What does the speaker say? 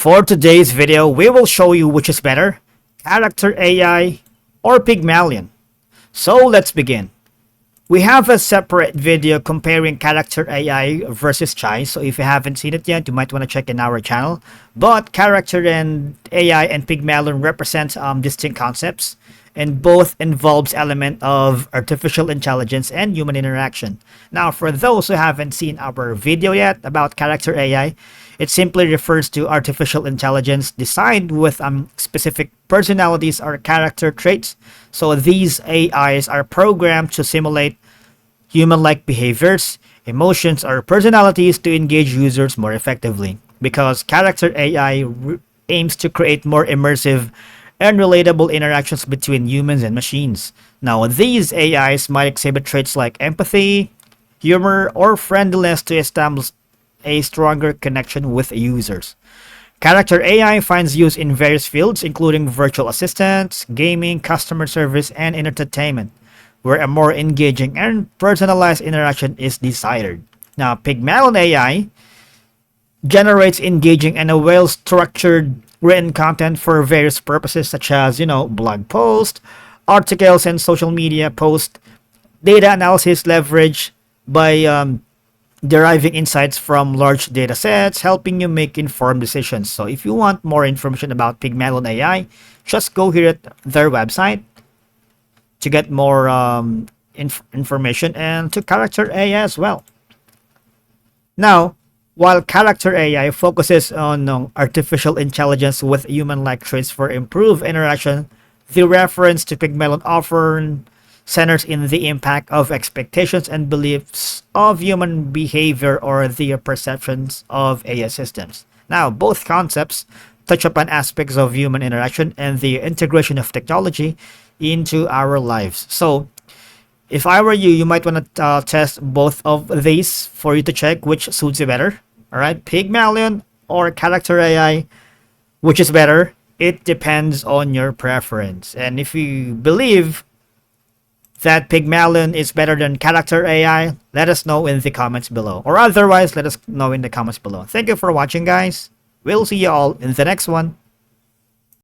For today's video, we will show you which is better, Character AI or Pygmalion. So let's begin. We have a separate video comparing Character AI versus Chai, so if you haven't seen it yet, you might want to check in our channel. But Character and AI and Pygmalion represent distinct concepts, and both involves element of artificial intelligence and human interaction. Now, for those who haven't seen our video yet about Character AI, it simply refers to artificial intelligence designed with specific personalities or character traits. So these AIs are programmed to simulate human-like behaviors, emotions, or personalities to engage users more effectively. Because Character AI aims to create more immersive and relatable interactions between humans and machines. Now, these AIs might exhibit traits like empathy, humor, or friendliness to establish a stronger connection with users. Character AI finds use in various fields, including virtual assistants, gaming, customer service, and entertainment, where a more engaging and personalized interaction is desired. Now, Pygmalion AI generates engaging and well-structured written content for various purposes such as, blog posts, articles, and social media posts. Data analysis leverage by deriving insights from large data sets, helping you make informed decisions. So if you want more information about Pygmalion AI, just go here at their website to get more information, and to Character AI as well. Now, while Character AI focuses on artificial intelligence with human-like traits for improved interaction, the reference to Pygmalion often centers in the impact of expectations and beliefs of human behavior or the perceptions of AI systems. Now, both concepts touch upon aspects of human interaction and the integration of technology into our lives. So, if I were you, you might want to test both of these for you to check which suits you better. Alright, Pygmalion or Character AI, which is better? It depends on your preference. And if you believe that Pygmalion is better than Character AI, let us know in the comments below. Or otherwise, let us know in the comments below. Thank you for watching, guys. We'll see you all in the next one.